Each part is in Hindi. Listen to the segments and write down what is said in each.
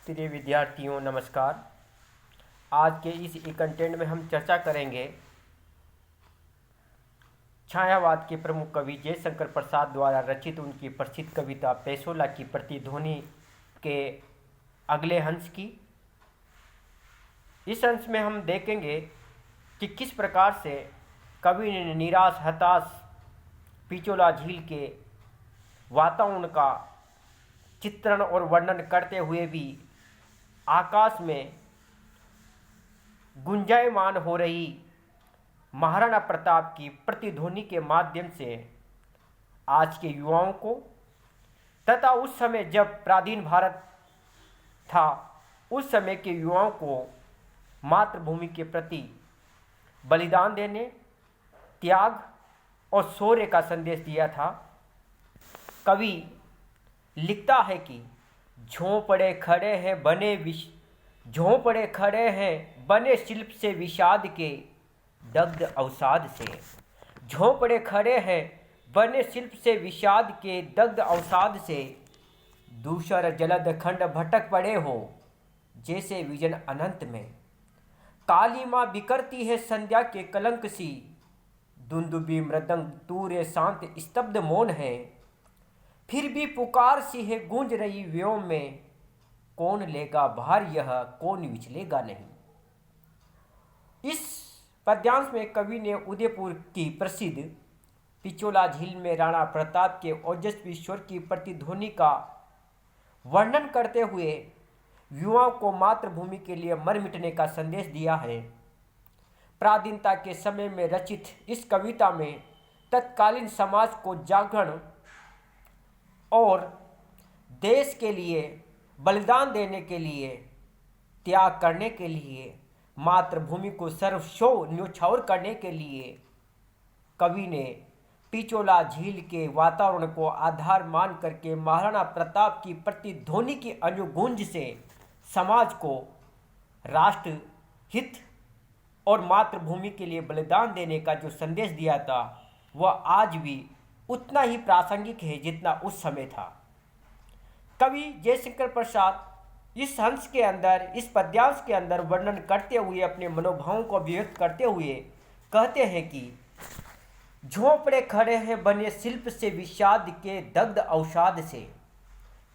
प्रिय विद्यार्थियों नमस्कार। आज के इस कंटेंट में हम चर्चा करेंगे छायावाद के प्रमुख कवि जयशंकर प्रसाद द्वारा रचित उनकी प्रसिद्ध कविता पेसोला की प्रतिध्वनि के अगले अंश की। इस अंश में हम देखेंगे कि किस प्रकार से कवि ने निराश हताश पिचोला झील के वातावरण का चित्रण और वर्णन करते हुए भी आकाश में गुंजायमान हो रही महाराणा प्रताप की प्रतिध्वनि के माध्यम से आज के युवाओं को तथा उस समय जब पराधीन भारत था उस समय के युवाओं को मातृभूमि के प्रति बलिदान देने, त्याग और शौर्य का संदेश दिया था। कवि लिखता है कि झोंपड़े खड़े हैं बने शिल्प से विषाद के दग्ध अवसाद से। झोंपड़े खड़े हैं बने शिल्प से विषाद के दग्ध अवसाद से। दूसर जलद खंड भटक पड़े हो जैसे विजन अनंत में। काली माँ बिखरती है संध्या के कलंक सी। दुंदुबी मृदंग तूरे शांत स्तब्ध मौन है। फिर भी पुकार सी है गूंज रही व्योम में। कौन लेगा भार यह कौन विचलेगा नहीं। इस पद्यांश में कवि ने उदयपुर की प्रसिद्ध पिचोला झील में राणा प्रताप के ओजस्वी स्वर की प्रतिध्वनि का वर्णन करते हुए युवाओं को मातृभूमि के लिए मर मिटने का संदेश दिया है। पराधीनता के समय में रचित इस कविता में तत्कालीन समाज को जागरण और देश के लिए बलिदान देने के लिए, त्याग करने के लिए, मातृभूमि को सर्वस्व न्योछावर करने के लिए कवि ने पिचोला झील के वातावरण को आधार मान करके महाराणा प्रताप की प्रतिध्वनि की अनुगूंज से समाज को राष्ट्र हित और मातृभूमि के लिए बलिदान देने का जो संदेश दिया था वह आज भी उतना ही प्रासंगिक है जितना उस समय था। कवि जयशंकर प्रसाद इस अंश के अंदर, इस पद्यांश के अंदर वर्णन करते हुए अपने मनोभावों को व्यक्त करते हुए कहते हैं कि झोंपड़े खड़े हैं बने शिल्प से विषाद के दग्ध अवसाद से।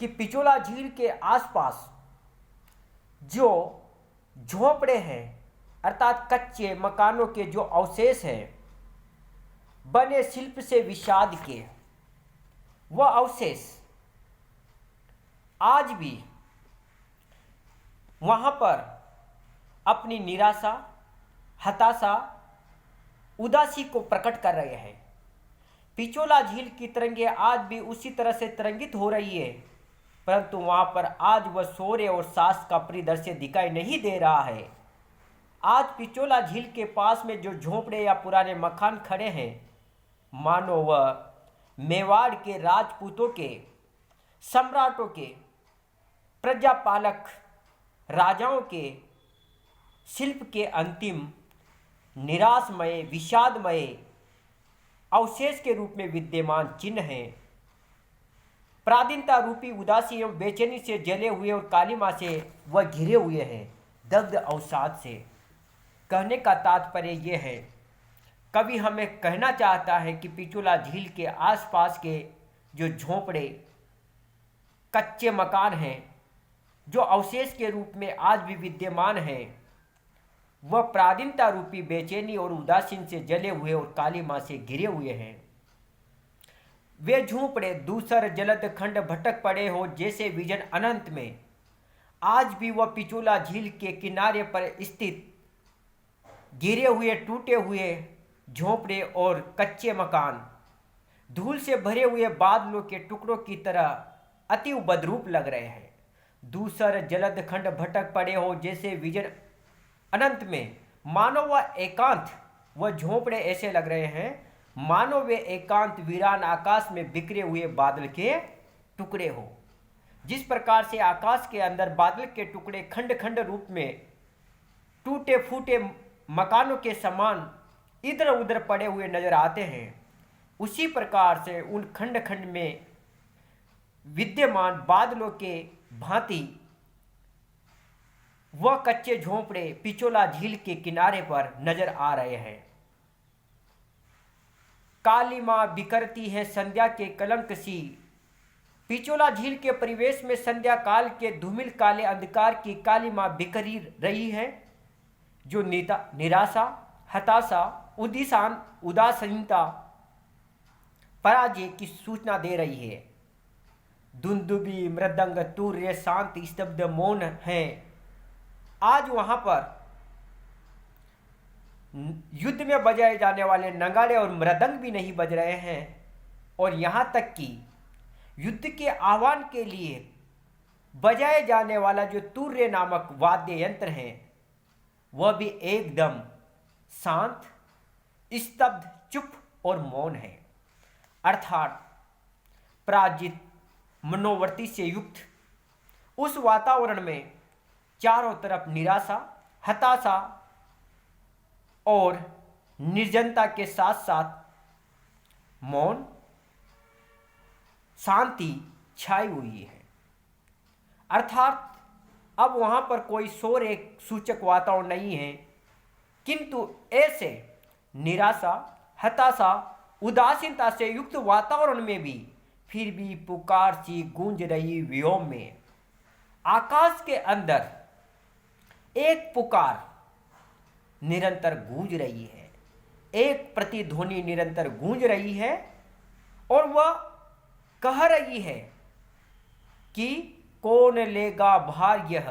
कि पिचोला झील के आसपास जो झोंपड़े हैं अर्थात कच्चे मकानों के जो अवशेष हैं बने शिल्प से विषाद के, वह अवशेष आज भी वहां पर अपनी निराशा, हताशा, उदासी को प्रकट कर रहे हैं। पिचोला झील की तरंगे आज भी उसी तरह से तरंगित हो रही है, परंतु वहां पर आज वह शौर्य और साहस का परिदृश्य दिखाई नहीं दे रहा है। आज पिचोला झील के पास में जो झोंपड़े या पुराने मकान खड़े हैं मानो वह मेवाड़ के राजपूतों के, सम्राटों के, प्रजापालक राजाओं के शिल्प के अंतिम निराशमय विषादमय अवशेष के रूप में विद्यमान चिन्ह हैं। पराधीनता रूपी उदासी एवं बेचैनी से जले हुए और कालिमा से वह घिरे हुए हैं, दग्ध अवसाद से। कहने का तात्पर्य यह है, कवि हमें कहना चाहता है कि पिचोला झील के आसपास के जो झोंपड़े, कच्चे मकान हैं, जो अवशेष के रूप में आज भी विद्यमान हैं, वह पराधीनता रूपी बेचैनी और उदासीन से जले हुए और कालिमा से घिरे हुए हैं। वे झोंपड़े दूसर जलद खंड भटक पड़े हो जैसे विजन अनंत में। आज भी वह पिचोला झील के किनारे पर स्थित गिरे हुए टूटे हुए झोंपड़े और कच्चे मकान धूल से भरे हुए बादलों के टुकड़ों की तरह अति बदरूप लग रहे हैं। दूसर जलद खंड भटक पड़े हो जैसे विजन अनंत में। मानो वह एकांत, वह झोंपड़े ऐसे लग रहे हैं मानो वे एकांत वीरान आकाश में बिखरे हुए बादल के टुकड़े हो। जिस प्रकार से आकाश के अंदर बादल के टुकड़े खंड खंड रूप में टूटे फूटे मकानों के समान इधर उधर पड़े हुए नजर आते हैं, उसी प्रकार से उन खंड खंड में विद्यमान बादलों के भांति वह कच्चे झोंपड़े पिचोला झील के किनारे पर नजर आ रहे हैं। काली मां बिखरती है संध्या के कलंक सी। पिचोला झील के परिवेश में संध्या काल के धूमिल काले अंधकार की काली मां बिखरी रही है, जो निराशा, हताशा, उदासीनता, पराजय की सूचना दे रही है। दुंदुबी, मृदंग, तूर्य शांत स्तब्ध मौन है। आज वहां पर युद्ध में बजाए जाने वाले नगाड़े और मृदंग भी नहीं बज रहे हैं, और यहां तक कि युद्ध के आह्वान के लिए बजाए जाने वाला जो तूर्य नामक वाद्य यंत्र है वह भी एकदम शांत, स्तब्ध, चुप और मौन है। अर्थात पराजित मनोवृत्ति से युक्त उस वातावरण में चारों तरफ निराशा, हताशा और निर्जनता के साथ साथ मौन, शांति छाई हुई है। अर्थात अब वहां पर कोई शोर एक सूचक वातावरण नहीं है, किंतु ऐसे निराशा, हताशा, उदासीनता से युक्त वातावरण में भी फिर भी पुकार सी गूंज रही व्योम में। आकाश के अंदर एक पुकार निरंतर गूंज रही है, एक प्रतिध्वनि निरंतर गूंज रही है, और वह कह रही है कि कौन लेगा भार यह,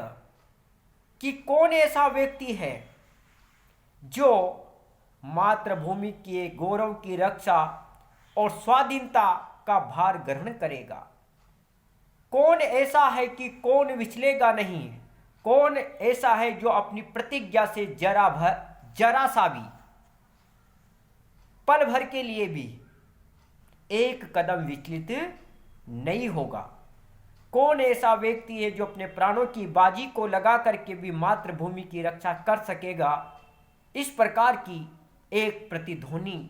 कि कौन ऐसा व्यक्ति है जो मातृभूमि के गौरव की रक्षा और स्वाधीनता का भार ग्रहण करेगा। कौन ऐसा है कि कौन विचलेगा नहीं। कौन ऐसा है जो अपनी प्रतिज्ञा से जरा सा भी, पल भर के लिए भी एक कदम विचलित नहीं होगा। कौन ऐसा व्यक्ति है जो अपने प्राणों की बाजी को लगा करके भी मातृभूमि की रक्षा कर सकेगा। इस प्रकार की एक प्रतिध्वनि,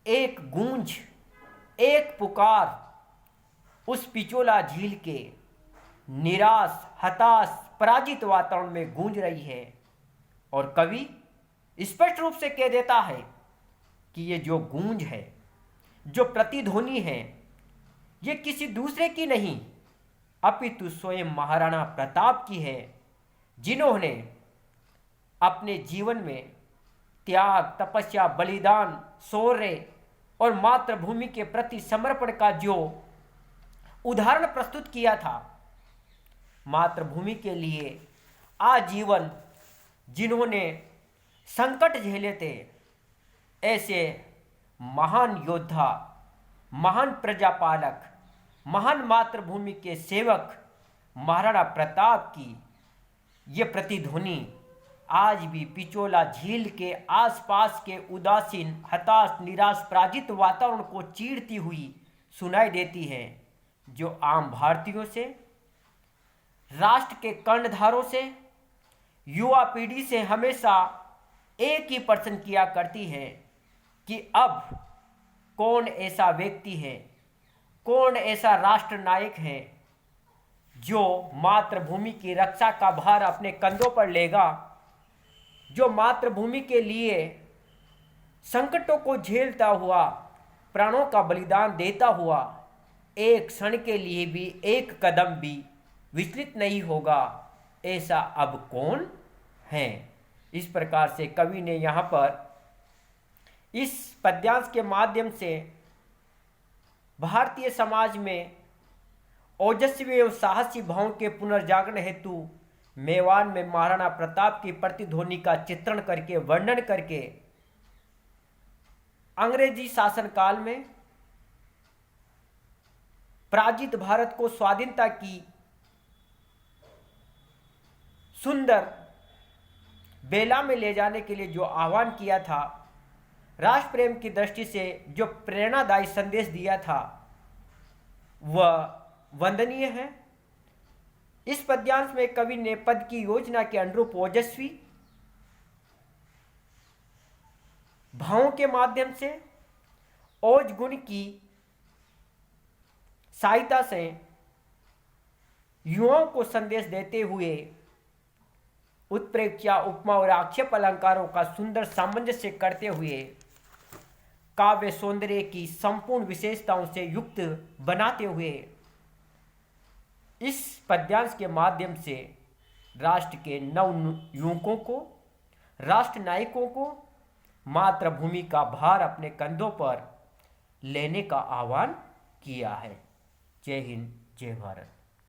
एक गूंज, एक पुकार उस पिचोला झील के निराश, हताश, पराजित वातावरण में गूंज रही है। और कवि स्पष्ट रूप से कह देता है कि ये जो गूंज है, जो प्रतिध्वनि है, ये किसी दूसरे की नहीं अपितु स्वयं महाराणा प्रताप की है, जिन्होंने अपने जीवन में त्याग, तपस्या, बलिदान, शौर्य और मातृभूमि के प्रति समर्पण का जो उदाहरण प्रस्तुत किया था। मातृभूमि के लिए आजीवन जिन्होंने संकट झेले थे, ऐसे महान योद्धा, महान प्रजापालक, महान मातृभूमि के सेवक महाराणा प्रताप की ये प्रतिध्वनि आज भी पिचोला झील के आसपास के उदासीन, हताश, निराश, पराजित वातावरण को चीरती हुई सुनाई देती है, जो आम भारतीयों से, राष्ट्र के कर्णधारों से, युवा पीढ़ी से हमेशा एक ही प्रश्न किया करती है कि अब कौन ऐसा व्यक्ति है, कौन ऐसा राष्ट्र नायक है जो मातृभूमि की रक्षा का भार अपने कंधों पर लेगा, जो मातृभूमि के लिए संकटों को झेलता हुआ, प्राणों का बलिदान देता हुआ एक क्षण के लिए भी, एक कदम भी विचलित नहीं होगा। ऐसा अब कौन है। इस प्रकार से कवि ने यहाँ पर इस पद्यांश के माध्यम से भारतीय समाज में ओजस्वी एवं साहसी भावों के पुनर्जागरण हेतु मेवाड़ में महाराणा प्रताप की प्रतिध्वनि का चित्रण करके, वर्णन करके अंग्रेजी शासनकाल में पराजित भारत को स्वाधीनता की सुंदर बेला में ले जाने के लिए जो आह्वान किया था, राष्ट्र प्रेम की दृष्टि से जो प्रेरणादायी संदेश दिया था, वह वंदनीय है। इस पद्यांश में कवि ने पद की योजना के अनुरूप ओजस्वी भावों के माध्यम से, ओज गुण की सहायता से युवाओं को संदेश देते हुए उत्प्रेक्षा, उपमा और आक्षेप अलंकारों का सुंदर सामंजस्य करते हुए काव्य सौंदर्य की संपूर्ण विशेषताओं से युक्त बनाते हुए इस पद्यांश के माध्यम से राष्ट्र के नव युवकों को, राष्ट्र नायकों को मातृभूमि का भार अपने कंधों पर लेने का आह्वान किया है। जय हिंद, जय भारत।